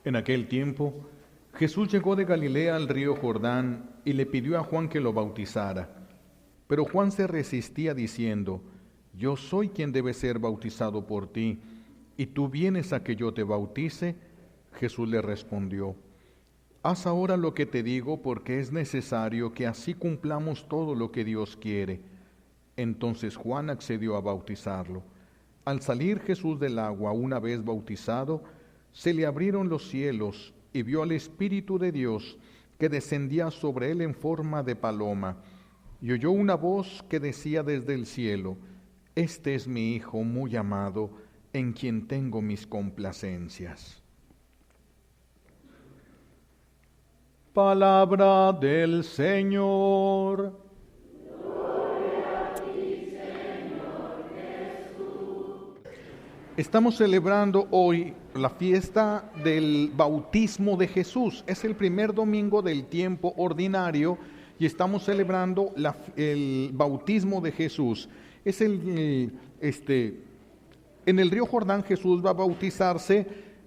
En aquel tiempo, Jesús llegó de Galilea al río Jordán y le pidió a Juan que lo bautizara. Pero Juan se resistía diciendo: Yo soy quien debe ser bautizado por ti, ¿y tú vienes a que yo te bautice? Jesús le respondió: Haz ahora lo que te digo, porque es necesario que así cumplamos todo lo que Dios quiere. Entonces Juan accedió a bautizarlo. Al salir Jesús del agua, una vez bautizado, se le abrieron los cielos y vio al Espíritu de Dios que descendía sobre él en forma de paloma. Y oyó una voz que decía desde el cielo: Este es mi Hijo muy amado, en quien tengo mis complacencias. Palabra del Señor. Estamos celebrando hoy la fiesta del bautismo de Jesús. Es el primer domingo del tiempo ordinario y estamos celebrando el bautismo de Jesús. En el río Jordán Jesús va a bautizarse.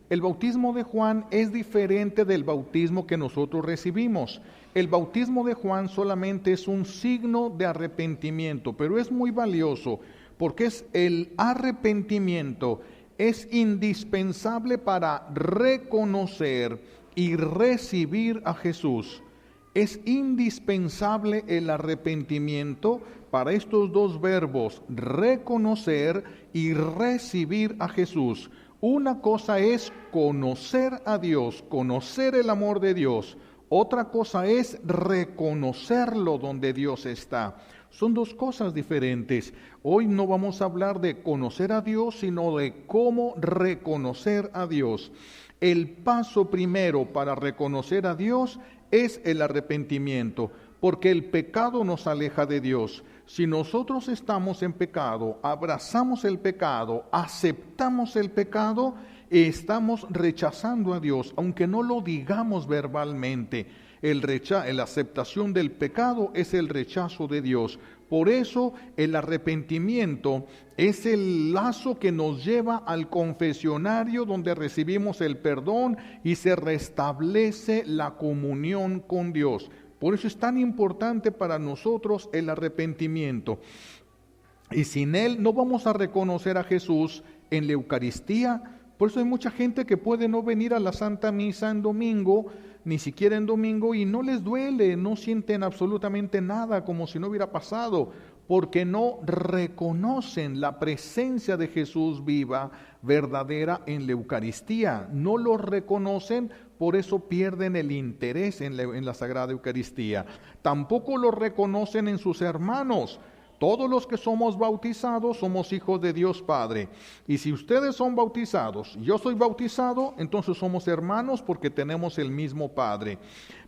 El bautismo de Juan es diferente del bautismo que nosotros recibimos. El bautismo de Juan solamente es un signo de arrepentimiento, pero es muy valioso, porque es el arrepentimiento, es indispensable para reconocer y recibir a Jesús. Es indispensable el arrepentimiento para estos dos verbos, reconocer y recibir a Jesús. Una cosa es conocer a Dios, conocer el amor de Dios. Otra cosa es reconocerlo donde Dios está. Son dos cosas diferentes. Hoy no vamos a hablar de conocer a Dios, sino de cómo reconocer a Dios. El paso primero para reconocer a Dios es el arrepentimiento, porque el pecado nos aleja de Dios. Si nosotros estamos en pecado, abrazamos el pecado, aceptamos el pecado, estamos rechazando a Dios, aunque no lo digamos verbalmente. La aceptación del pecado es el rechazo de Dios. Por eso el arrepentimiento es el lazo que nos lleva al confesionario, donde recibimos el perdón y se restablece la comunión con Dios. Por eso es tan importante para nosotros el arrepentimiento. Y sin él no vamos a reconocer a Jesús en la Eucaristía. Por eso hay mucha gente que puede no venir a la Santa Misa en domingo, ni siquiera en domingo, y no les duele, no sienten absolutamente nada, como si no hubiera pasado, porque no reconocen la presencia de Jesús viva, verdadera en la Eucaristía. No lo reconocen, por eso pierden el interés en la Sagrada Eucaristía. Tampoco lo reconocen en sus hermanos. Todos los que somos bautizados somos hijos de Dios Padre. Y si ustedes son bautizados, yo soy bautizado, entonces somos hermanos porque tenemos el mismo Padre.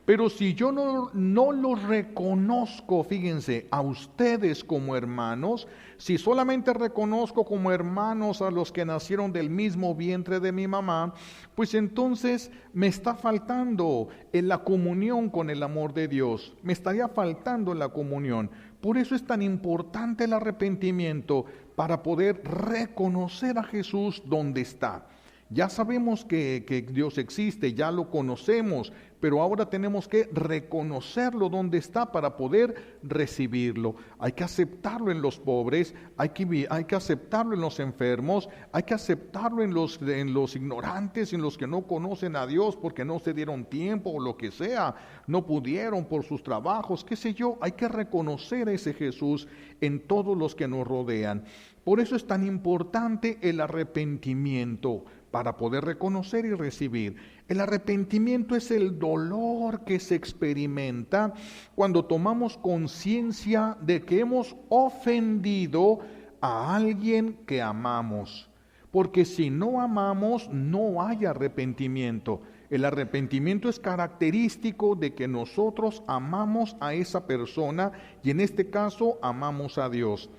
Pero si yo no los reconozco, fíjense, a ustedes como hermanos, si solamente reconozco como hermanos a los que nacieron del mismo vientre de mi mamá, pues entonces me está faltando en la comunión con el amor de Dios, me estaría faltando en la comunión. Por eso es tan importante el arrepentimiento, para poder reconocer a Jesús donde está. Ya sabemos que Dios existe, ya lo conocemos, pero ahora tenemos que reconocerlo donde está para poder recibirlo. Hay que aceptarlo en los pobres, hay que aceptarlo en los enfermos, hay que aceptarlo en los ignorantes, en los que no conocen a Dios porque no se dieron tiempo o lo que sea, no pudieron por sus trabajos, qué sé yo. Hay que reconocer a ese Jesús en todos los que nos rodean. Por eso es tan importante el arrepentimiento, para poder reconocer y recibir. El arrepentimiento es el dolor que se experimenta cuando tomamos conciencia de que hemos ofendido a alguien que amamos. Porque si no amamos, no hay arrepentimiento. El arrepentimiento es característico de que nosotros amamos a esa persona y en este caso amamos a Dios.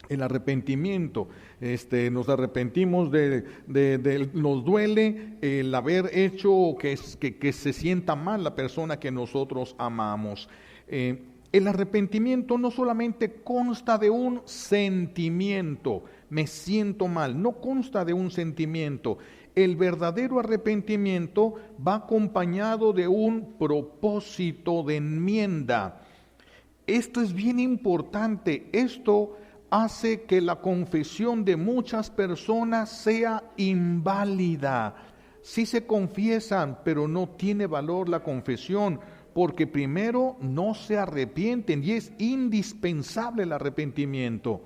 El arrepentimiento, nos arrepentimos nos duele el haber hecho que se sienta mal la persona que nosotros amamos. El arrepentimiento no solamente consta de un sentimiento, me siento mal, no consta de un sentimiento. el verdadero arrepentimiento va acompañado de un propósito de enmienda. Esto es bien importante. Esto hace que la confesión de muchas personas sea inválida. Sí se confiesan, pero no tiene valor la confesión, porque primero no se arrepienten y es indispensable el arrepentimiento.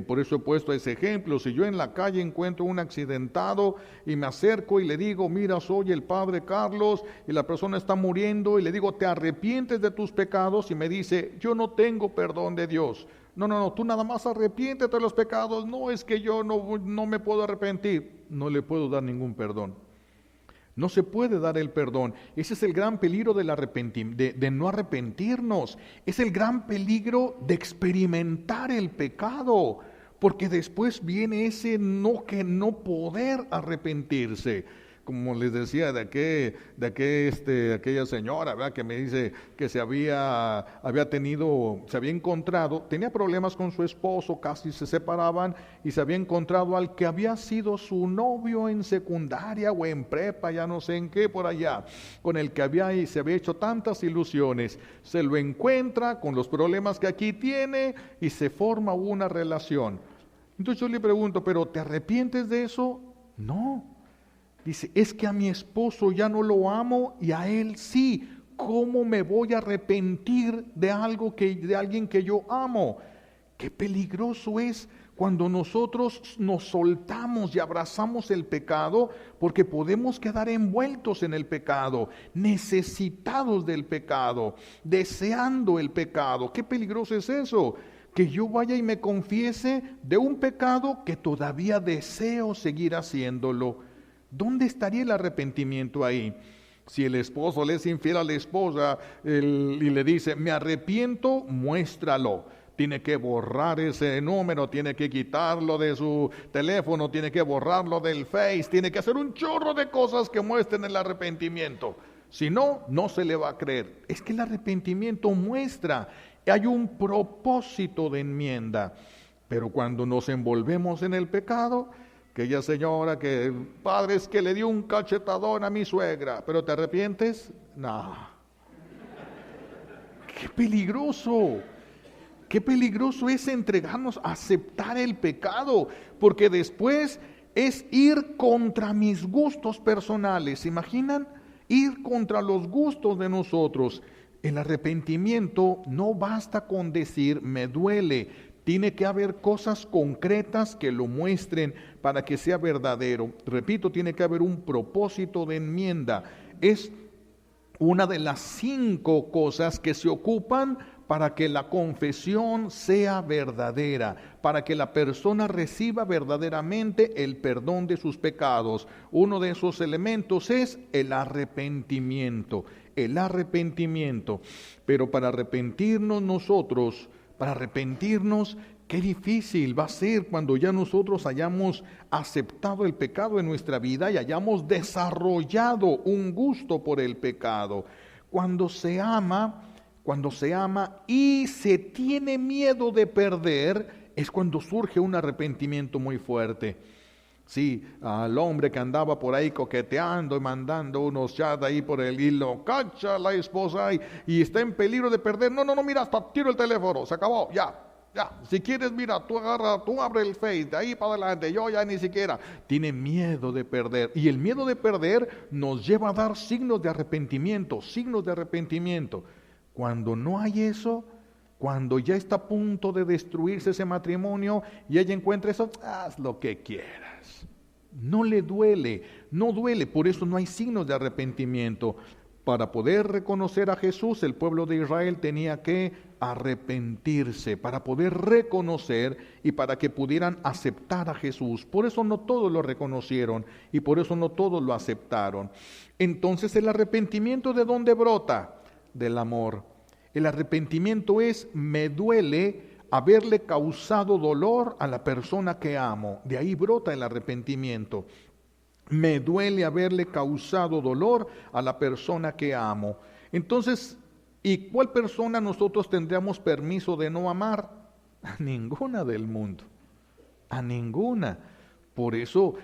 Por eso he puesto ese ejemplo. Si yo en la calle encuentro un accidentado y me acerco y le digo, mira, soy el padre Carlos y la persona está muriendo, y le digo, ¿te arrepientes de tus pecados? Y me dice, yo no tengo perdón de Dios. No, tú nada más arrepiéntete de los pecados. No, es que yo no me puedo arrepentir. No le puedo dar ningún perdón. No se puede dar el perdón. Ese es el gran peligro de no arrepentirnos. Es el gran peligro de experimentar el pecado, porque después viene ese no poder arrepentirse. Como les decía aquella señora, ¿verdad?, que me dice que se había encontrado, tenía problemas con su esposo, casi se separaban, y se había encontrado al que había sido su novio en secundaria o en prepa, ya no sé en qué, por allá, con el que se había hecho tantas ilusiones. Se lo encuentra con los problemas que aquí tiene y se forma una relación. Entonces yo le pregunto, ¿pero te arrepientes de eso? No. Dice, es que a mi esposo ya no lo amo y a él sí. ¿Cómo me voy a arrepentir de alguien que yo amo? Qué peligroso es cuando nosotros nos soltamos y abrazamos el pecado, porque podemos quedar envueltos en el pecado, necesitados del pecado, deseando el pecado. Qué peligroso es eso, que yo vaya y me confiese de un pecado que todavía deseo seguir haciéndolo. ¿Dónde estaría el arrepentimiento ahí? Si el esposo le es infiel a la esposa y le dice, me arrepiento, muéstralo. Tiene que borrar ese número, tiene que quitarlo de su teléfono, tiene que borrarlo del Face, tiene que hacer un chorro de cosas que muestren el arrepentimiento. Si no, no se le va a creer. Es que el arrepentimiento muestra, hay un propósito de enmienda. Pero cuando nos envolvemos en el pecado, aquella señora que, padre, es que le dio un cachetadón a mi suegra, ¿pero te arrepientes? No. ¡Qué peligroso! ¡Qué peligroso es entregarnos a aceptar el pecado! Porque después es ir contra mis gustos personales. ¿Se imaginan? Ir contra los gustos de nosotros. El arrepentimiento no basta con decir, me duele. Tiene que haber cosas concretas que lo muestren para que sea verdadero. Repito, tiene que haber un propósito de enmienda. Es una de las 5 cosas que se ocupan para que la confesión sea verdadera, para que la persona reciba verdaderamente el perdón de sus pecados. Uno de esos elementos es el arrepentimiento. El arrepentimiento. Pero para arrepentirnos, qué difícil va a ser cuando ya nosotros hayamos aceptado el pecado en nuestra vida y hayamos desarrollado un gusto por el pecado. Cuando se ama y se tiene miedo de perder, es cuando surge un arrepentimiento muy fuerte. Sí, al hombre que andaba por ahí coqueteando y mandando unos chats ahí por el hilo, cacha la esposa y está en peligro de perder. No, mira, hasta tiro el teléfono, se acabó, ya. Si quieres, mira, tú abre el Face, de ahí para adelante, yo ya ni siquiera. Tiene miedo de perder, y el miedo de perder nos lleva a dar signos de arrepentimiento. Cuando no hay eso, cuando ya está a punto de destruirse ese matrimonio y ella encuentra eso, haz lo que quieras. No le duele, por eso no hay signos de arrepentimiento. Para poder reconocer a Jesús, el pueblo de Israel tenía que arrepentirse, para poder reconocer y para que pudieran aceptar a Jesús. Por eso no todos lo reconocieron y por eso no todos lo aceptaron. Entonces, ¿el arrepentimiento de dónde brota? Del amor. El arrepentimiento es, me duele haberle causado dolor a la persona que amo. De ahí brota el arrepentimiento. Me duele haberle causado dolor a la persona que amo. Entonces, ¿y cuál persona nosotros tendríamos permiso de no amar? A ninguna del mundo. A ninguna. Por eso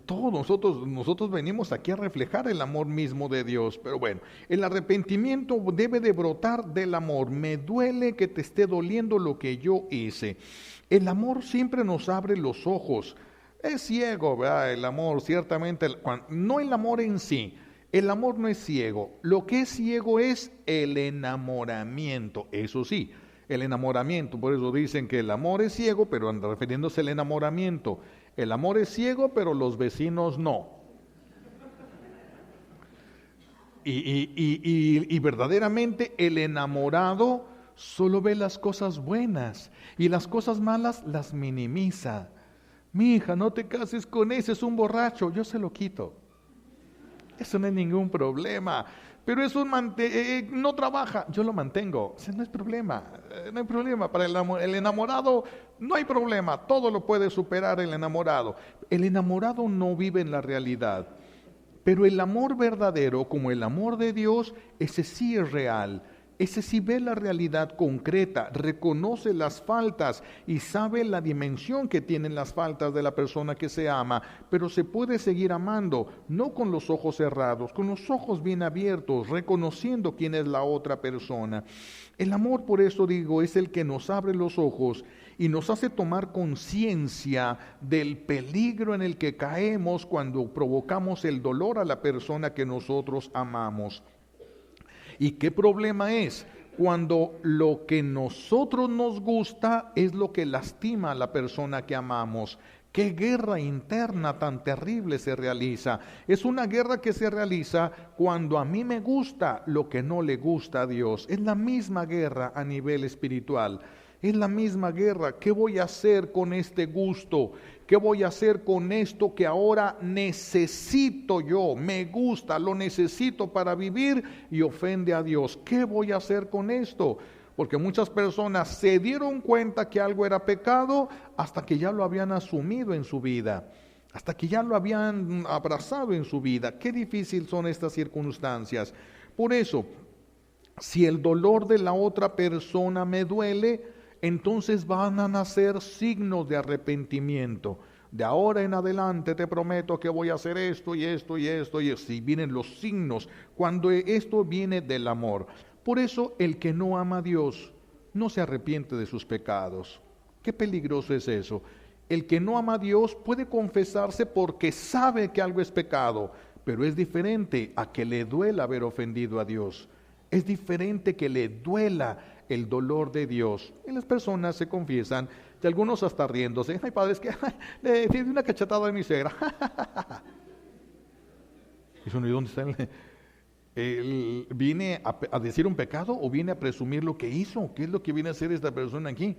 todos nosotros venimos aquí a reflejar el amor mismo de Dios. Pero bueno, el arrepentimiento debe de brotar del amor. Me duele que te esté doliendo lo que yo hice. El amor siempre nos abre los ojos. Es ciego, ¿verdad? El amor, ciertamente, no el amor en sí. El amor no es ciego. Lo que es ciego es el enamoramiento. Eso sí, el enamoramiento. Por eso dicen que el amor es ciego, pero refiriéndose al enamoramiento. El amor es ciego, pero los vecinos no. Y verdaderamente el enamorado solo ve las cosas buenas y las cosas malas las minimiza. Mi hija, no te cases con ese, es un borracho, yo se lo quito. Eso no es ningún problema. Pero eso no trabaja, yo lo mantengo. Ese no es problema, no hay problema. Para el enamorado no hay problema, todo lo puede superar el enamorado. El enamorado no vive en la realidad. Pero el amor verdadero, como el amor de Dios, ese sí es real. Ese sí ve la realidad concreta, reconoce las faltas y sabe la dimensión que tienen las faltas de la persona que se ama, pero se puede seguir amando, no con los ojos cerrados, con los ojos bien abiertos, reconociendo quién es la otra persona. El amor, por eso digo, es el que nos abre los ojos y nos hace tomar conciencia del peligro en el que caemos cuando provocamos el dolor a la persona que nosotros amamos. ¿Y qué problema es? Cuando lo que nosotros nos gusta es lo que lastima a la persona que amamos. ¿Qué guerra interna tan terrible se realiza? Es una guerra que se realiza cuando a mí me gusta lo que no le gusta a Dios. Es la misma guerra a nivel espiritual. Es la misma guerra. ¿Qué voy a hacer con este gusto? ¿Qué voy a hacer con esto que ahora necesito yo? Me gusta, lo necesito para vivir y ofende a Dios. ¿Qué voy a hacer con esto? Porque muchas personas se dieron cuenta que algo era pecado hasta que ya lo habían asumido en su vida, hasta que ya lo habían abrazado en su vida. Qué difícil son estas circunstancias. Por eso, si el dolor de la otra persona me duele, entonces van a nacer signos de arrepentimiento. De ahora en adelante te prometo que voy a hacer esto y esto y esto y así vienen los signos cuando esto viene del amor. Por eso el que no ama a Dios no se arrepiente de sus pecados. Qué peligroso es eso. El que no ama a Dios puede confesarse porque sabe que algo es pecado, pero es diferente a que le duela haber ofendido a Dios. Es diferente que le duela el dolor de Dios. Y las personas se confiesan, y algunos hasta riéndose. Ay, padre, es que le di una cachetada a mi suegra. ¿Y dónde está él? ¿Viene a decir un pecado o viene a presumir lo que hizo? ¿Qué es lo que viene a hacer esta persona aquí?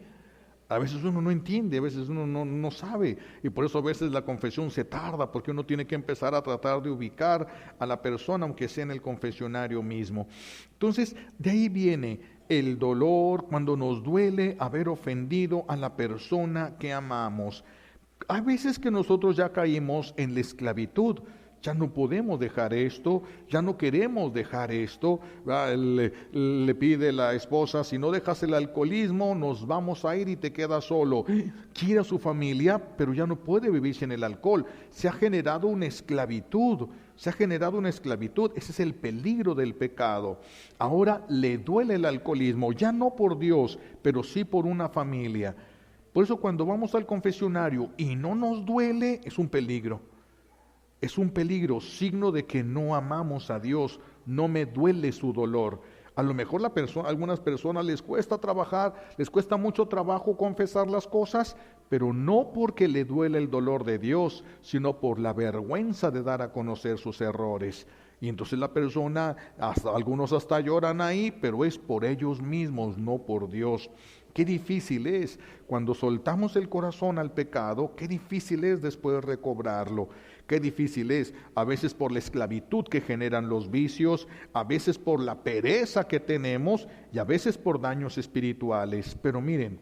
A veces uno no entiende, a veces uno no sabe, y por eso a veces la confesión se tarda, porque uno tiene que empezar a tratar de ubicar a la persona, aunque sea en el confesionario mismo. Entonces, de ahí viene el dolor cuando nos duele haber ofendido a la persona que amamos. Hay veces que nosotros ya caímos en la esclavitud. Ya no podemos dejar esto, ya no queremos dejar esto. Le pide la esposa, si no dejas el alcoholismo, nos vamos a ir y te quedas solo. Quiere a su familia, pero ya no puede vivir sin el alcohol. Se ha generado una esclavitud, Ese es el peligro del pecado. Ahora le duele el alcoholismo, ya no por Dios, pero sí por una familia. Por eso cuando vamos al confesionario y no nos duele, es un peligro. Es un peligro, signo de que no amamos a Dios, no me duele su dolor. A lo mejor a algunas personas les cuesta trabajar, les cuesta mucho trabajo confesar las cosas, pero no porque le duele el dolor de Dios, sino por la vergüenza de dar a conocer sus errores. Y entonces la persona, algunos hasta lloran ahí, pero es por ellos mismos, no por Dios. Qué difícil es cuando soltamos el corazón al pecado, qué difícil es después recobrarlo. Qué difícil es, a veces por la esclavitud que generan los vicios, a veces por la pereza que tenemos y a veces por daños espirituales. Pero miren,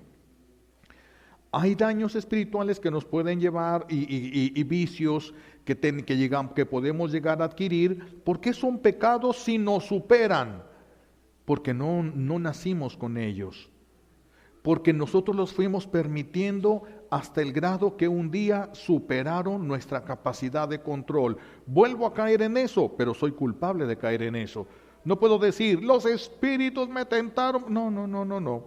hay daños espirituales que nos pueden llevar y vicios que podemos llegar a adquirir. ¿Por qué son pecados si nos superan? Porque no nacimos con ellos. Porque nosotros los fuimos permitiendo hasta el grado que un día superaron nuestra capacidad de control. Vuelvo a caer en eso, pero soy culpable de caer en eso. No puedo decir, los espíritus me tentaron. No.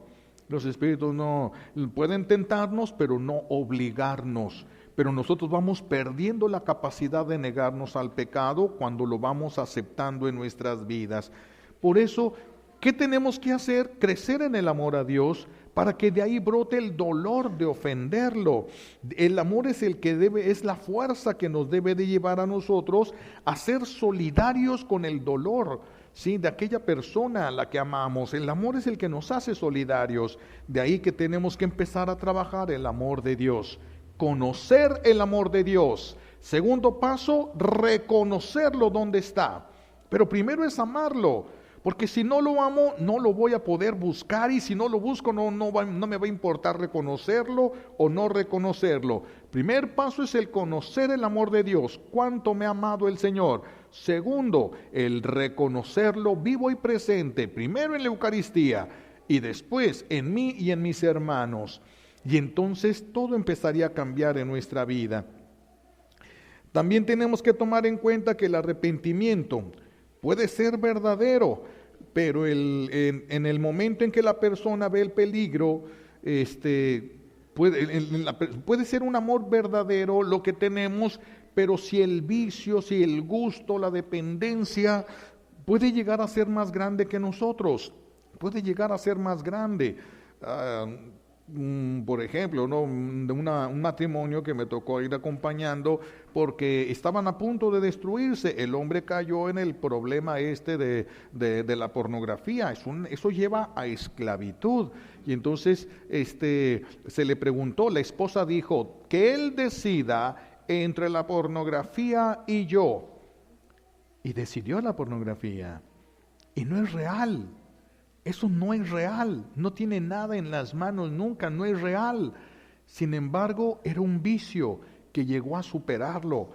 Los espíritus no pueden tentarnos, pero no obligarnos. Pero nosotros vamos perdiendo la capacidad de negarnos al pecado cuando lo vamos aceptando en nuestras vidas. Por eso, ¿qué tenemos que hacer? Crecer en el amor a Dios para que de ahí brote el dolor de ofenderlo. El amor es es la fuerza que nos debe de llevar a nosotros a ser solidarios con el dolor, ¿sí?, de aquella persona a la que amamos. El amor es el que nos hace solidarios. De ahí que tenemos que empezar a trabajar el amor de Dios. Conocer el amor de Dios. Segundo paso, reconocerlo donde está. Pero primero es amarlo, porque si no lo amo, no lo voy a poder buscar, y si no lo busco, no me va a importar reconocerlo o no reconocerlo. Primer paso es el conocer el amor de Dios, cuánto me ha amado el Señor. Segundo, el reconocerlo vivo y presente, primero en la Eucaristía y después en mí y en mis hermanos. Y entonces todo empezaría a cambiar en nuestra vida. También tenemos que tomar en cuenta que el arrepentimiento puede ser verdadero, pero en el momento en que la persona ve el peligro, puede ser un amor verdadero lo que tenemos, pero si el vicio, si el gusto, la dependencia puede llegar a ser más grande que nosotros, puede llegar a ser más grande. Por ejemplo, ¿no?, de un matrimonio que me tocó ir acompañando porque estaban a punto de destruirse. El hombre cayó en el problema de la pornografía. Eso lleva a esclavitud. Y entonces se le preguntó, la esposa dijo, que él decida entre la pornografía y yo. Y decidió la pornografía. Y no es real. Eso no es real, no tiene nada en las manos nunca, no es real. Sin embargo, era un vicio que llegó a superarlo.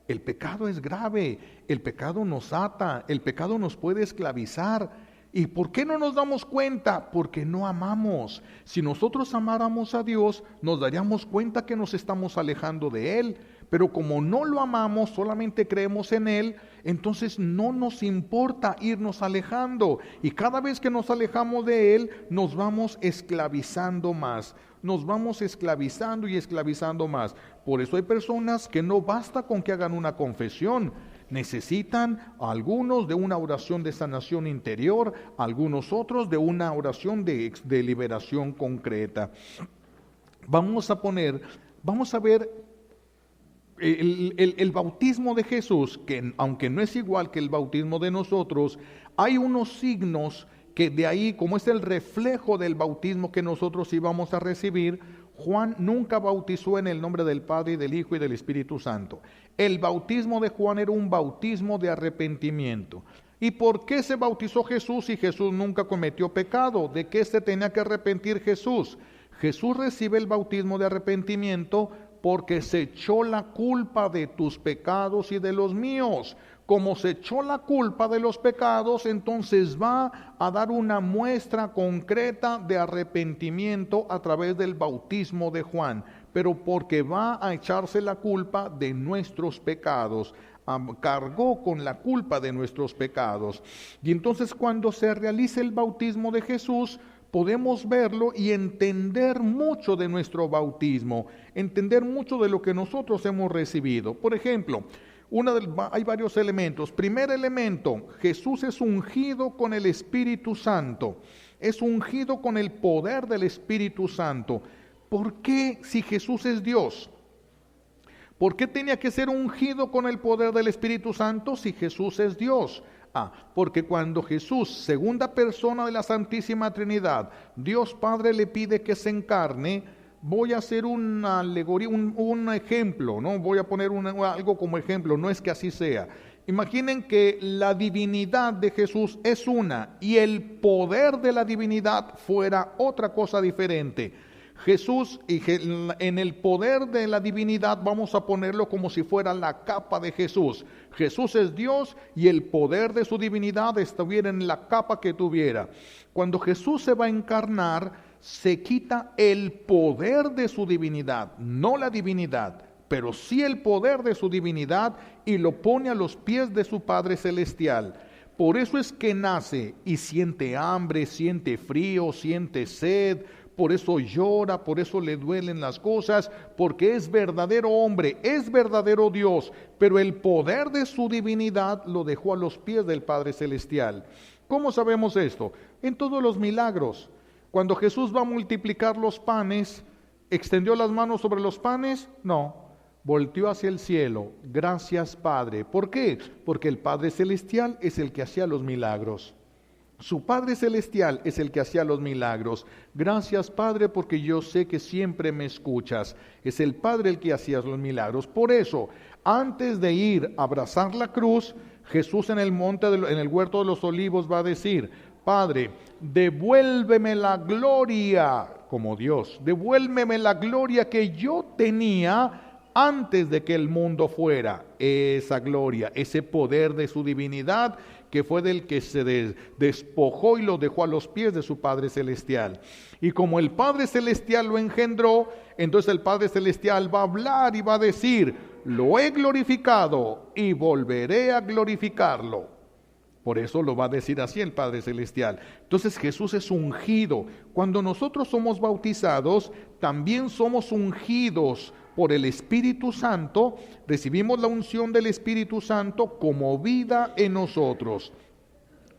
El pecado es grave, el pecado nos ata, el pecado nos puede esclavizar. ¿Y por qué no nos damos cuenta? Porque no amamos. Si nosotros amáramos a Dios, nos daríamos cuenta que nos estamos alejando de Él. Pero como no lo amamos, solamente creemos en Él, entonces no nos importa irnos alejando. Y cada vez que nos alejamos de Él, nos vamos esclavizando más. Nos vamos esclavizando y esclavizando más. Por eso hay personas que no basta con que hagan una confesión. Necesitan algunos de una oración de sanación interior, algunos otros de una oración de liberación concreta. Vamos a ver el bautismo de Jesús, que aunque no es igual que el bautismo de nosotros, hay unos signos que de ahí, como es el reflejo del bautismo que nosotros íbamos a recibir. Juan nunca bautizó en el nombre del Padre, y del Hijo y del Espíritu Santo. El bautismo de Juan era un bautismo de arrepentimiento. ¿Y por qué se bautizó Jesús si Jesús nunca cometió pecado? ¿De qué se tenía que arrepentir Jesús? Jesús recibe el bautismo de arrepentimiento porque se echó la culpa de tus pecados y de los míos. Como se echó la culpa de los pecados, entonces va a dar una muestra concreta de arrepentimiento a través del bautismo de Juan, pero porque va a echarse la culpa de nuestros pecados. Cargó con la culpa de nuestros pecados. Y entonces cuando se realiza el bautismo de Jesús, podemos verlo y entender mucho de nuestro bautismo, entender mucho de lo que nosotros hemos recibido. Por ejemplo, hay varios elementos. Primer elemento, Jesús es ungido con el Espíritu Santo. Es ungido con el poder del Espíritu Santo. ¿Por qué, si Jesús es Dios? ¿Por qué tenía que ser ungido con el poder del Espíritu Santo si Jesús es Dios? Porque cuando Jesús, segunda persona de la Santísima Trinidad, Dios Padre le pide que se encarne, voy a hacer una alegoría, un ejemplo, ¿no? Voy a poner algo como ejemplo, no es que así sea. Imaginen que la divinidad de Jesús es una y el poder de la divinidad fuera otra cosa diferente. Jesús, en el poder de la divinidad, vamos a ponerlo como si fuera la capa de Jesús. Jesús es Dios y el poder de su divinidad estuviera en la capa que tuviera. Cuando Jesús se va a encarnar, se quita el poder de su divinidad, no la divinidad, pero sí el poder de su divinidad, y lo pone a los pies de su Padre Celestial. Por eso es que nace y siente hambre, siente frío, siente sed. Por eso llora, por eso le duelen las cosas, porque es verdadero hombre, es verdadero Dios, pero el poder de su divinidad lo dejó a los pies del Padre Celestial. ¿Cómo sabemos esto? En todos los milagros. Cuando Jesús va a multiplicar los panes, ¿extendió las manos sobre los panes? No, volteó hacia el cielo. Gracias, Padre. ¿Por qué? Porque el Padre Celestial es el que hacía los milagros. Su Padre Celestial es el que hacía los milagros. Gracias, Padre, porque yo sé que siempre me escuchas. Es el Padre el que hacía los milagros. Por eso, antes de ir a abrazar la cruz, Jesús en el huerto de los olivos va a decir: Padre, devuélveme la gloria como Dios. Devuélveme la gloria que yo tenía antes de que el mundo fuera. Esa gloria, ese poder de su divinidad, que fue del que se despojó y lo dejó a los pies de su Padre Celestial. Y como el Padre Celestial lo engendró, entonces el Padre Celestial va a hablar y va a decir: lo he glorificado y volveré a glorificarlo. Por eso lo va a decir así el Padre Celestial. Entonces Jesús es ungido. Cuando nosotros somos bautizados, también somos ungidos por el Espíritu Santo. Recibimos la unción del Espíritu Santo como vida en nosotros.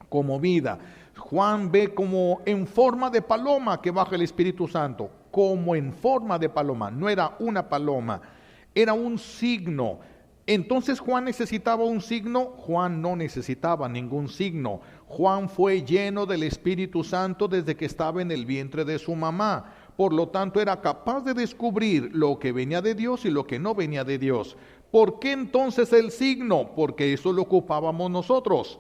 Como vida. Juan ve como en forma de paloma que baja el Espíritu Santo. Como en forma de paloma. No era una paloma, era un signo. Entonces Juan necesitaba un signo. Juan no necesitaba ningún signo. Juan fue lleno del Espíritu Santo desde que estaba en el vientre de su mamá. Por lo tanto, era capaz de descubrir lo que venía de Dios y lo que no venía de Dios. ¿Por qué entonces el signo? Porque eso lo ocupábamos nosotros.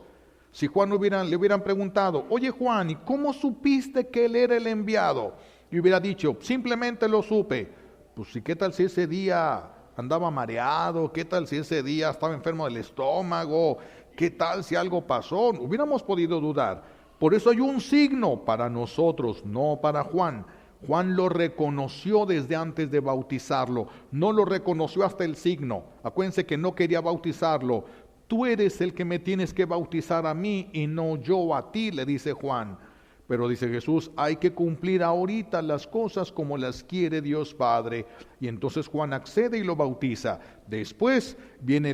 Si Juan le hubieran preguntado: oye Juan, ¿y cómo supiste que él era el enviado? Y hubiera dicho: simplemente lo supe. Pues ¿y qué tal si ese día andaba mareado? ¿Qué tal si ese día estaba enfermo del estómago? ¿Qué tal si algo pasó? Hubiéramos podido dudar. Por eso hay un signo para nosotros, no para Juan. Juan lo reconoció desde antes de bautizarlo, no lo reconoció hasta el signo. Acuérdense que no quería bautizarlo. Tú eres el que me tienes que bautizar a mí y no yo a ti, le dice Juan. Pero dice Jesús: hay que cumplir ahorita las cosas como las quiere Dios Padre. Y entonces Juan accede y lo bautiza. Después viene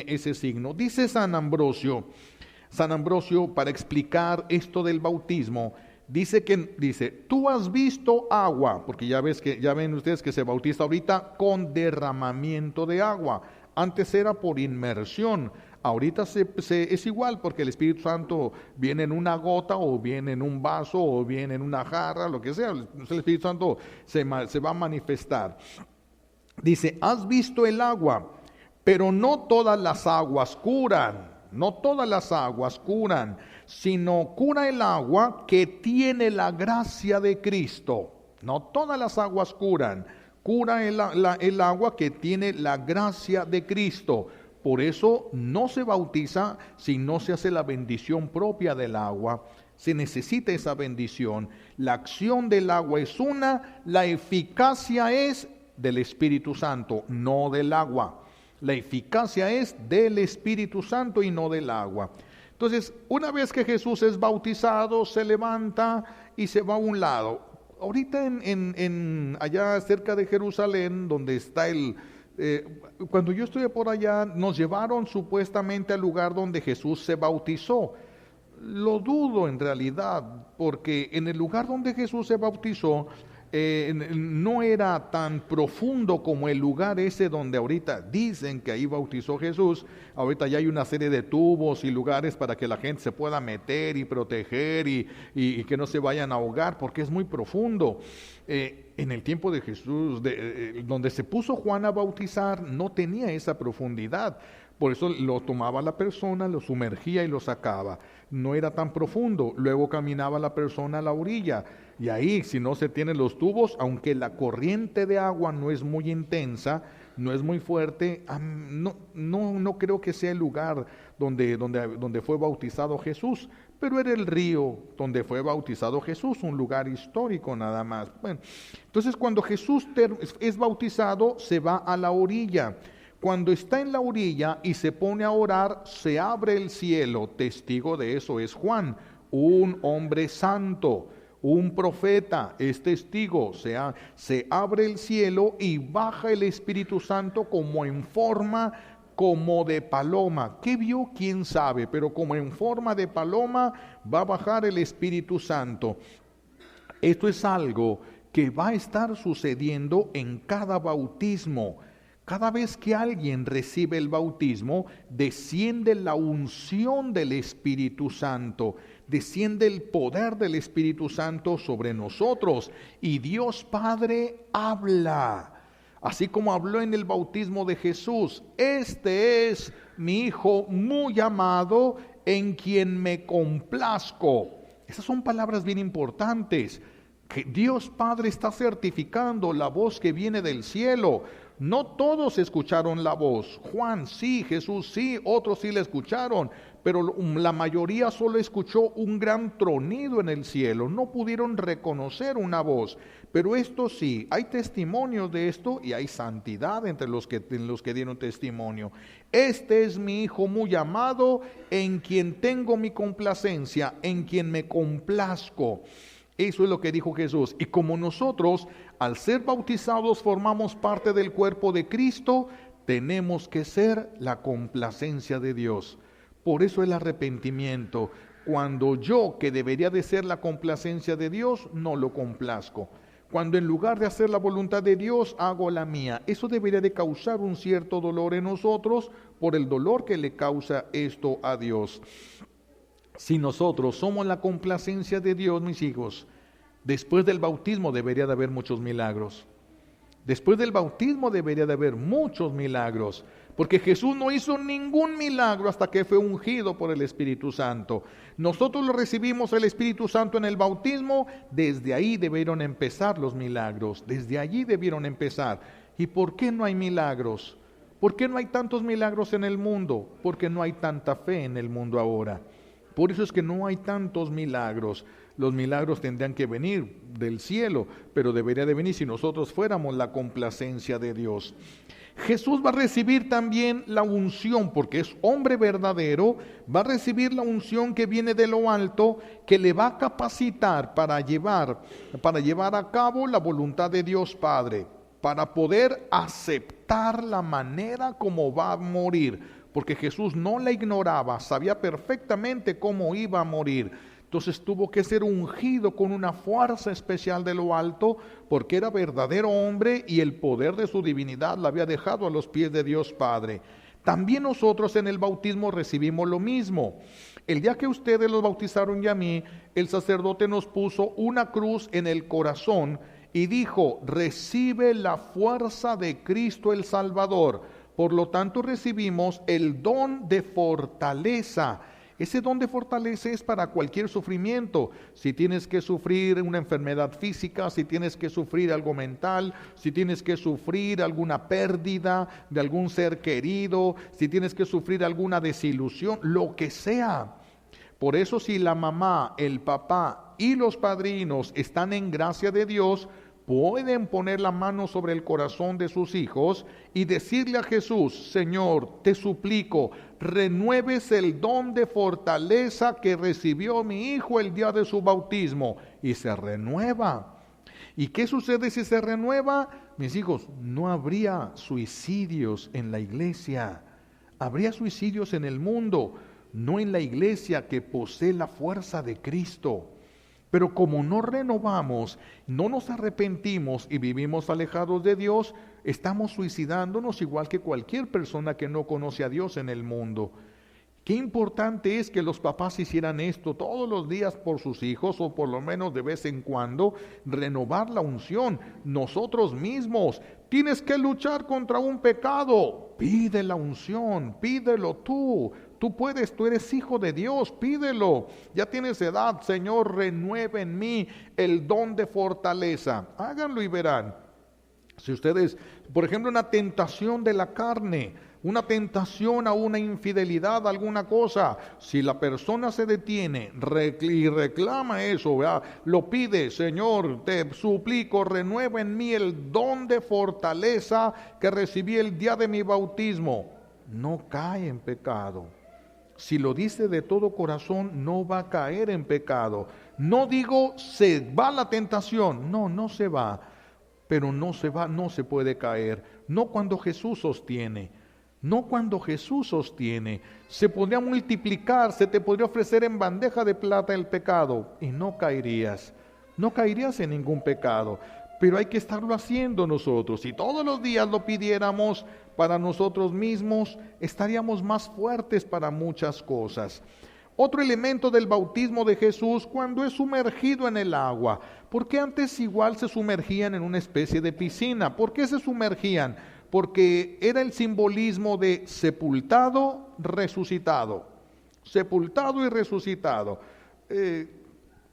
ese signo. Dice San Ambrosio, para explicar esto del bautismo, dice: tú has visto agua, porque ya ven ustedes que se bautiza ahorita con derramamiento de agua. Antes era por inmersión. Ahorita es igual, porque el Espíritu Santo viene en una gota, o viene en un vaso, o viene en una jarra, lo que sea. El Espíritu Santo se va a manifestar. Dice: has visto el agua, pero no todas las aguas curan. No todas las aguas curan, sino cura el agua que tiene la gracia de Cristo. No todas las aguas curan. Cura el agua que tiene la gracia de Cristo. Por eso no se bautiza si no se hace la bendición propia del agua. Se necesita esa bendición. La acción del agua es una, la eficacia es del Espíritu Santo, no del agua. La eficacia es del Espíritu Santo y no del agua. Entonces, una vez que Jesús es bautizado, se levanta y se va a un lado. Ahorita allá cerca de Jerusalén, donde está cuando yo estuve por allá, nos llevaron supuestamente al lugar donde Jesús se bautizó. Lo dudo en realidad, porque en el lugar donde Jesús se bautizó, no era tan profundo como el lugar ese donde ahorita dicen que ahí bautizó Jesús. Ahorita ya hay una serie de tubos y lugares para que la gente se pueda meter y proteger y que no se vayan a ahogar, porque es muy profundo. En el tiempo de Jesús, donde se puso Juan a bautizar, no tenía esa profundidad. Por eso lo tomaba la persona, lo sumergía y lo sacaba. No era tan profundo. Luego caminaba la persona a la orilla. Y ahí, si no se tienen los tubos, aunque la corriente de agua no es muy intensa, no es muy fuerte, no creo que sea el lugar donde fue bautizado Jesús, pero era el río donde fue bautizado Jesús, un lugar histórico nada más. Bueno, entonces cuando Jesús es bautizado, se va a la orilla. Cuando está en la orilla y se pone a orar, se abre el cielo. Testigo de eso es Juan, un hombre santo, un profeta, es testigo. Se abre el cielo y baja el Espíritu Santo como en forma como de paloma. ¿Qué vio? ¿Quién sabe? Pero como en forma de paloma va a bajar el Espíritu Santo. Esto es algo que va a estar sucediendo en cada bautismo. Cada vez que alguien recibe el bautismo, desciende la unción del Espíritu Santo, desciende el poder del Espíritu Santo sobre nosotros y Dios Padre habla. Así como habló en el bautismo de Jesús: este es mi Hijo muy amado, en quien me complazco. Esas son palabras bien importantes, que Dios Padre está certificando la voz que viene del cielo. No todos escucharon la voz. Juan sí, Jesús sí, otros sí la escucharon, pero la mayoría solo escuchó un gran tronido en el cielo. No pudieron reconocer una voz. Pero esto sí, hay testimonios de esto y hay santidad entre los que dieron testimonio. Este es mi Hijo muy amado, en quien tengo mi complacencia, en quien me complazco. Eso es lo que dijo Jesús. Y como nosotros, al ser bautizados, formamos parte del cuerpo de Cristo, tenemos que ser la complacencia de Dios. Por eso el arrepentimiento. Cuando yo, que debería de ser la complacencia de Dios, no lo complazco. Cuando en lugar de hacer la voluntad de Dios, hago la mía. Eso debería de causar un cierto dolor en nosotros por el dolor que le causa esto a Dios. Si nosotros somos la complacencia de Dios, mis hijos, después del bautismo debería de haber muchos milagros. Después del bautismo debería de haber muchos milagros, porque Jesús no hizo ningún milagro hasta que fue ungido por el Espíritu Santo. Nosotros lo recibimos el Espíritu Santo en el bautismo, desde ahí debieron empezar los milagros, desde allí debieron empezar. ¿Y por qué no hay milagros? ¿Por qué no hay tantos milagros en el mundo? Porque no hay tanta fe en el mundo ahora. Por eso es que no hay tantos milagros. Los milagros tendrían que venir del cielo, pero debería de venir si nosotros fuéramos la complacencia de Dios. Jesús va a recibir también la unción, porque es hombre verdadero, va a recibir la unción que viene de lo alto, que le va a capacitar para llevar a cabo la voluntad de Dios Padre, para poder aceptar la manera como va a morir. Porque Jesús no la ignoraba, sabía perfectamente cómo iba a morir. Entonces tuvo que ser ungido con una fuerza especial de lo alto, porque era verdadero hombre y el poder de su divinidad la había dejado a los pies de Dios Padre. También nosotros en el bautismo recibimos lo mismo. El día que ustedes los bautizaron y a mí, el sacerdote nos puso una cruz en el corazón y dijo: recibe la fuerza de Cristo el Salvador. Por lo tanto recibimos el don de fortaleza. Ese don de fortaleza es para cualquier sufrimiento. Si tienes que sufrir una enfermedad física, si tienes que sufrir algo mental, si tienes que sufrir alguna pérdida de algún ser querido, si tienes que sufrir alguna desilusión, lo que sea. Por eso, si la mamá, el papá y los padrinos están en gracia de Dios, pueden poner la mano sobre el corazón de sus hijos y decirle a Jesús: Señor, te suplico, renueves el don de fortaleza que recibió mi hijo el día de su bautismo. Y se renueva. ¿Y qué sucede si se renueva? Mis hijos, no habría suicidios en la iglesia. Habría suicidios en el mundo, no en la iglesia que posee la fuerza de Cristo. Pero como no renovamos, no nos arrepentimos y vivimos alejados de Dios, estamos suicidándonos igual que cualquier persona que no conoce a Dios en el mundo. Qué importante es que los papás hicieran esto todos los días por sus hijos, o por lo menos de vez en cuando, renovar la unción. Nosotros mismos, tienes que luchar contra un pecado. pide la unción, pídelo tú. Tú puedes, tú eres hijo de Dios, pídelo. Ya tienes edad, Señor, renueva en mí el don de fortaleza. Háganlo y verán. Si ustedes, por ejemplo, una tentación de la carne, una tentación a una infidelidad, alguna cosa, si la persona se detiene y reclama eso, ¿verdad? Lo pide, Señor, te suplico, renueva en mí el don de fortaleza que recibí el día de mi bautismo, no cae en pecado. Si lo dice de todo corazón, no va a caer en pecado. No digo se va la tentación, no se va, pero no se va, no se puede caer. No cuando Jesús sostiene. No cuando Jesús sostiene. Se podría multiplicar, se te podría ofrecer en bandeja de plata el pecado y no caerías. No caerías en ningún pecado. Pero hay que estarlo haciendo nosotros. Si todos los días lo pidiéramos para nosotros mismos, estaríamos más fuertes para muchas cosas. Otro elemento del bautismo de Jesús, cuando es sumergido en el agua. ¿Por qué antes igual se sumergían en una especie de piscina? ¿Por qué se sumergían? Porque era el simbolismo de sepultado, resucitado. Sepultado y resucitado.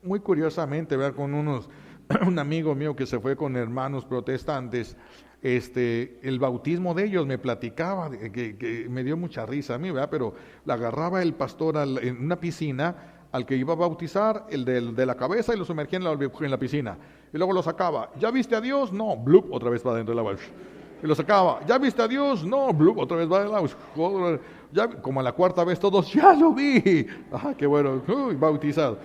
Muy curiosamente, ¿verdad? Con un amigo mío que se fue con hermanos protestantes, el bautismo de ellos me platicaba, que me dio mucha risa a mí, ¿verdad? Pero la agarraba el pastor en una piscina al que iba a bautizar, el de la cabeza, y lo sumergía en la piscina. Y luego lo sacaba. ¿Ya viste a Dios? No, blup, otra vez para dentro del agua. Y lo sacaba. ¿Ya viste a Dios? No, blup, otra vez va del agua. Ya, como a la cuarta vez todos, ¡ya lo vi! ¡Ah, qué bueno! Bautizado.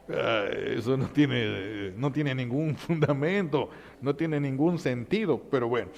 Eso no tiene ningún fundamento, no tiene ningún sentido, pero bueno,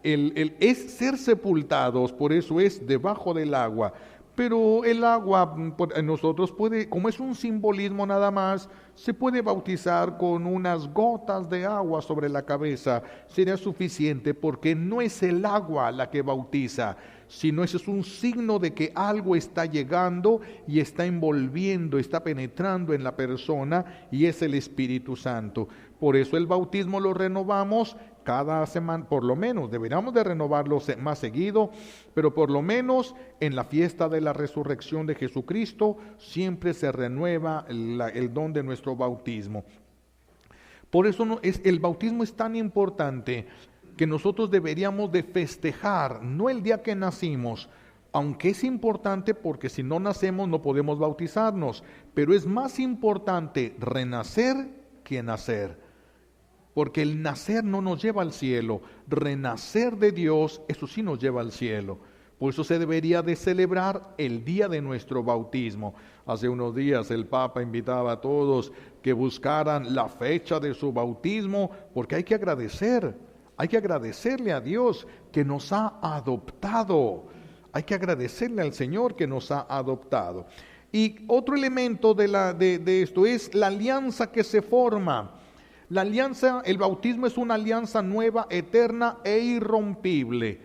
es ser sepultados, por eso es debajo del agua. Pero el agua nosotros puede, como es un simbolismo nada más, se puede bautizar con unas gotas de agua sobre la cabeza, sería suficiente, porque no es el agua la que bautiza, sino ese es un signo de que algo está llegando y está envolviendo, está penetrando en la persona, y es el Espíritu Santo. Por eso el bautismo lo renovamos cada semana, por lo menos, deberíamos de renovarlo más seguido, pero por lo menos en la fiesta de la resurrección de Jesucristo siempre se renueva el don de nuestro bautismo. Por eso el bautismo es tan importante que nosotros deberíamos de festejar, no el día que nacimos, aunque es importante porque si no nacemos no podemos bautizarnos, pero es más importante renacer que nacer. Porque el nacer no nos lleva al cielo, renacer de Dios, eso sí nos lleva al cielo. Por eso se debería de celebrar el día de nuestro bautismo. Hace unos días el Papa invitaba a todos que buscaran la fecha de su bautismo, porque hay que agradecerle a Dios que nos ha adoptado. Hay que agradecerle al Señor que nos ha adoptado. Y otro elemento de esto es la alianza que se forma. La alianza, el bautismo es una alianza nueva, eterna e irrompible.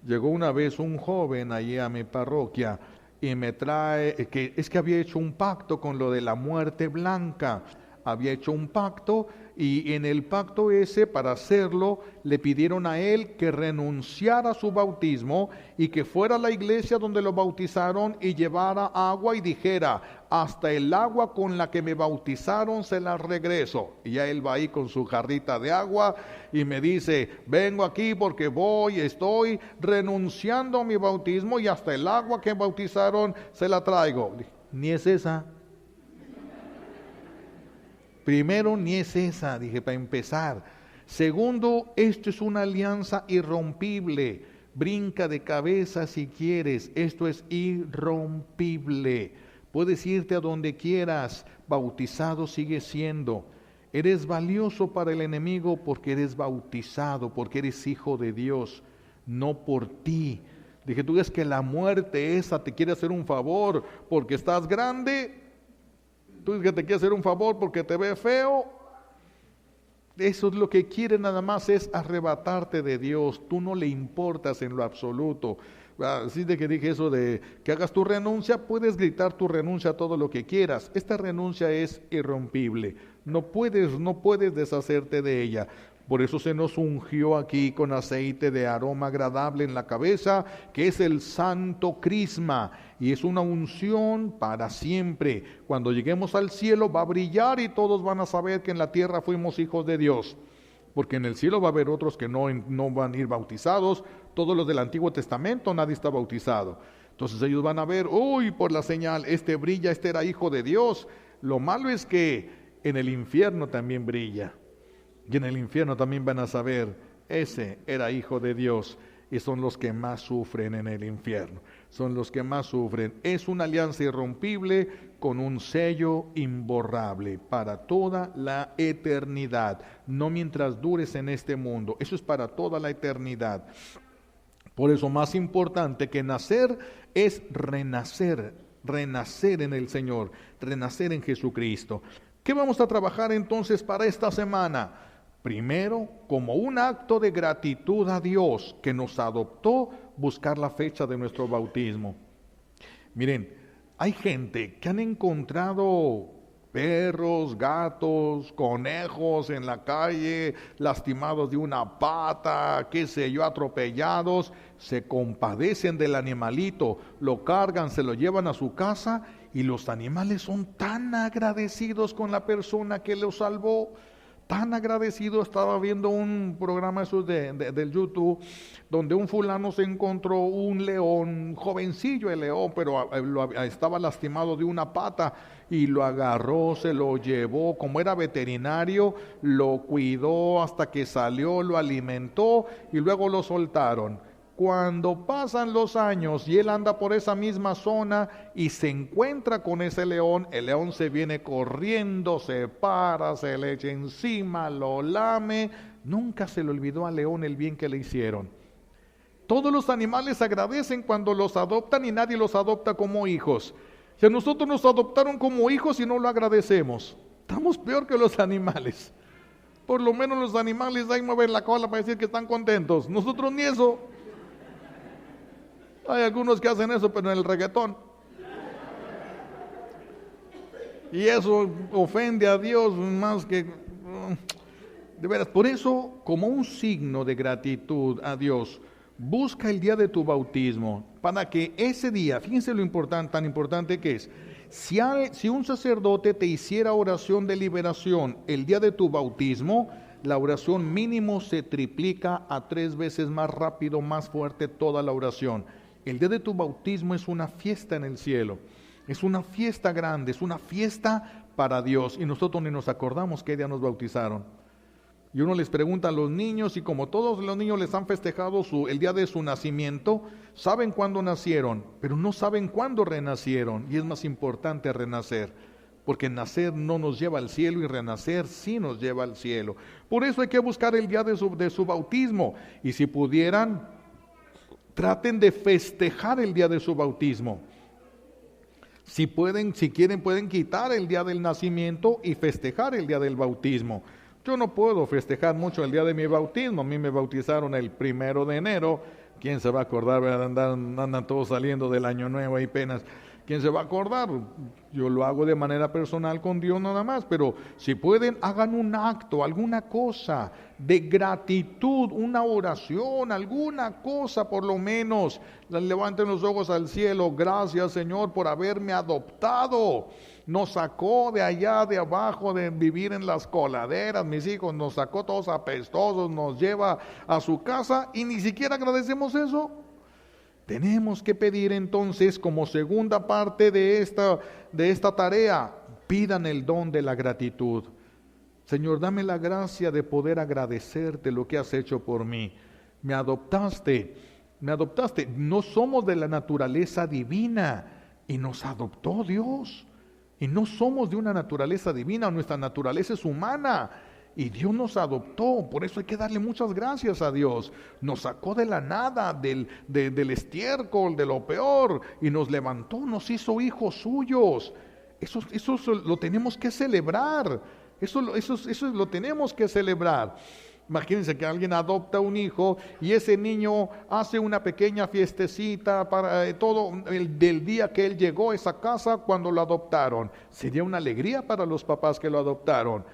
Llegó una vez un joven allí a mi parroquia y me trae, que había hecho un pacto con lo de la muerte blanca. Había hecho un pacto y en el pacto ese, para hacerlo, le pidieron a él que renunciara a su bautismo y que fuera a la iglesia donde lo bautizaron y llevara agua y dijera: hasta el agua con la que me bautizaron se la regreso. Y ya él va ahí con su jarrita de agua y me dice: vengo aquí porque estoy renunciando a mi bautismo y hasta el agua que bautizaron se la traigo. Ni es esa. Primero, ni es esa, dije, para empezar. Segundo, esto es una alianza irrompible. Brinca de cabeza si quieres, esto es irrompible. Puedes irte a donde quieras, bautizado sigue siendo. Eres valioso para el enemigo porque eres bautizado, porque eres hijo de Dios, no por ti. Dije, tú ves que la muerte esa te quiere hacer un favor porque estás grande. Tú dices que te quiere hacer un favor porque te ve feo. Eso es lo que quiere, nada más es arrebatarte de Dios. Tú no le importas en lo absoluto. Así de que dije eso de que hagas tu renuncia, puedes gritar tu renuncia a todo lo que quieras. Esta renuncia es irrompible. No puedes deshacerte de ella. Por eso se nos ungió aquí con aceite de aroma agradable en la cabeza, que es el santo crisma, y es una unción para siempre. Cuando lleguemos al cielo va a brillar y todos van a saber que en la tierra fuimos hijos de Dios. Porque en el cielo va a haber otros que no van a ir bautizados. Todos los del Antiguo Testamento, nadie está bautizado. Entonces ellos van a ver, uy, por la señal, este brilla, este era hijo de Dios. Lo malo es que en el infierno también brilla. Y en el infierno también van a saber, ese era hijo de Dios. Y son los que más sufren en el infierno. Son los que más sufren. Es una alianza irrompible con un sello imborrable para toda la eternidad. No mientras dures en este mundo. Eso es para toda la eternidad. Por eso más importante que nacer es renacer. Renacer en el Señor. Renacer en Jesucristo. ¿Qué vamos a trabajar entonces para esta semana? Primero, como un acto de gratitud a Dios que nos adoptó, buscar la fecha de nuestro bautismo. Miren, hay gente que han encontrado perros, gatos, conejos en la calle, lastimados de una pata, qué sé yo, atropellados, se compadecen del animalito, lo cargan, se lo llevan a su casa y los animales son tan agradecidos con la persona que los salvó. Tan agradecido. Estaba viendo un programa esos del YouTube donde un fulano se encontró un león, jovencillo el león, pero estaba lastimado de una pata y lo agarró, se lo llevó, como era veterinario, lo cuidó hasta que salió, lo alimentó y luego lo soltaron. Cuando pasan los años y él anda por esa misma zona y se encuentra con ese león, el león se viene corriendo, se para, se le echa encima, lo lame. Nunca se le olvidó al león el bien que le hicieron. Todos los animales agradecen cuando los adoptan y nadie los adopta como hijos. Si a nosotros nos adoptaron como hijos y no lo agradecemos, estamos peor que los animales. Por lo menos los animales ahí mueven la cola para decir que están contentos. Nosotros ni eso. Hay algunos que hacen eso, pero en el reggaetón. Y eso ofende a Dios más que... De veras, por eso, como un signo de gratitud a Dios, busca el día de tu bautismo, para que ese día, fíjense lo importante, tan importante que es, si un sacerdote te hiciera oración de liberación el día de tu bautismo, la oración mínimo se triplica a 3 veces más rápido, más fuerte toda la oración. El día de tu bautismo es una fiesta en el cielo, es una fiesta grande, es una fiesta para Dios, y nosotros ni nos acordamos qué día nos bautizaron. Y uno les pregunta a los niños, y como todos los niños les han festejado el día de su nacimiento, saben cuándo nacieron, pero no saben cuándo renacieron, y es más importante renacer, porque nacer no nos lleva al cielo y renacer sí nos lleva al cielo. Por eso hay que buscar el día de su bautismo, y si pudieran, traten de festejar el día de su bautismo. Si quieren, pueden quitar el día del nacimiento y festejar el día del bautismo. Yo no puedo festejar mucho el día de mi bautismo. A mí me bautizaron el 1 de enero. ¿Quién se va a acordar? Andan todos saliendo del año nuevo y penas. ¿Quién se va a acordar? Yo lo hago de manera personal con Dios nada más, pero si pueden, hagan un acto, alguna cosa de gratitud, una oración, alguna cosa por lo menos. Levanten los ojos al cielo. Gracias, Señor, por haberme adoptado. Nos sacó de allá, de abajo, de vivir en las coladeras, mis hijos, nos sacó todos apestosos, nos lleva a su casa y ni siquiera agradecemos eso. Tenemos que pedir entonces, como segunda parte de esta tarea, pidan el don de la gratitud. Señor, dame la gracia de poder agradecerte lo que has hecho por mí. Me adoptaste. No somos de la naturaleza divina y nos adoptó Dios. Y no somos de una naturaleza divina, nuestra naturaleza es humana. Y Dios nos adoptó, por eso hay que darle muchas gracias a Dios. Nos sacó de la nada, del estiércol, de lo peor, y nos levantó, nos hizo hijos suyos. Eso lo tenemos que celebrar, eso lo tenemos que celebrar. Imagínense que alguien adopta un hijo y ese niño hace una pequeña fiestecita para del día que él llegó a esa casa cuando lo adoptaron. Sería una alegría para los papás que lo adoptaron.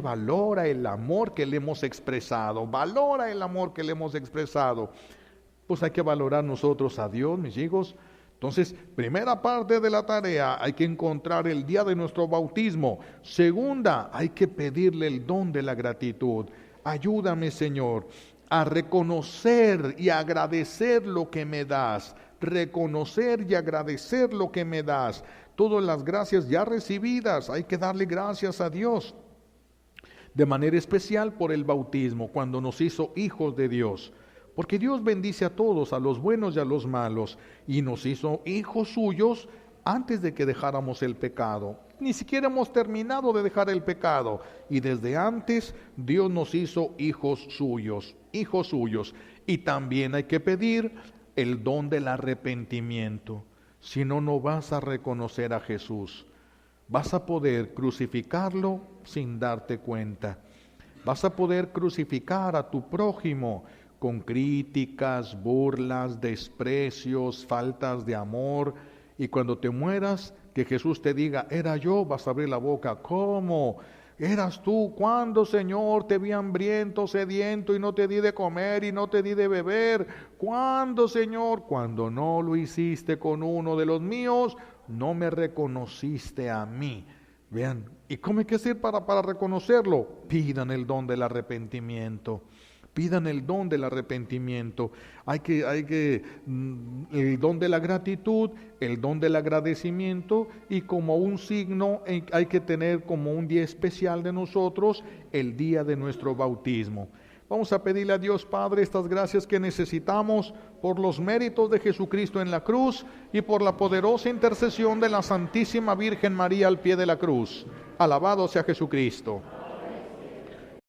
valora el amor que le hemos expresado, valora el amor que le hemos expresado. Pues hay que valorar nosotros a Dios, mis hijos. Entonces, primera parte de la tarea, hay que encontrar el día de nuestro bautismo. Segunda, hay que pedirle el don de la gratitud. Ayúdame, Señor, a reconocer y agradecer lo que me das. Reconocer y agradecer lo que me das. Todas las gracias ya recibidas, hay que darle gracias a Dios. De manera especial por el bautismo, cuando nos hizo hijos de Dios. Porque Dios bendice a todos, a los buenos y a los malos, y nos hizo hijos suyos antes de que dejáramos el pecado. Ni siquiera hemos terminado de dejar el pecado, y desde antes Dios nos hizo hijos suyos, y también hay que pedir el don del arrepentimiento. Si no, no vas a reconocer a Jesús. Vas a poder crucificarlo sin darte cuenta. Vas a poder crucificar a tu prójimo con críticas, burlas, desprecios, faltas de amor. Y cuando te mueras, que Jesús te diga, era yo, vas a abrir la boca. ¿Cómo? ¿Eras tú? ¿Cuándo, Señor, te vi hambriento, sediento, y no te di de comer y no te di de beber? ¿Cuándo, Señor? Cuando no lo hiciste con uno de los míos, no me reconociste a mí. Vean, ¿y cómo hay que hacer para reconocerlo? Pidan el don del arrepentimiento. Pidan el don del arrepentimiento. El don de la gratitud, el don del agradecimiento, y como un signo hay que tener como un día especial de nosotros el día de nuestro bautismo. Vamos a pedirle a Dios Padre estas gracias que necesitamos por los méritos de Jesucristo en la cruz y por la poderosa intercesión de la Santísima Virgen María al pie de la cruz. Alabado sea Jesucristo.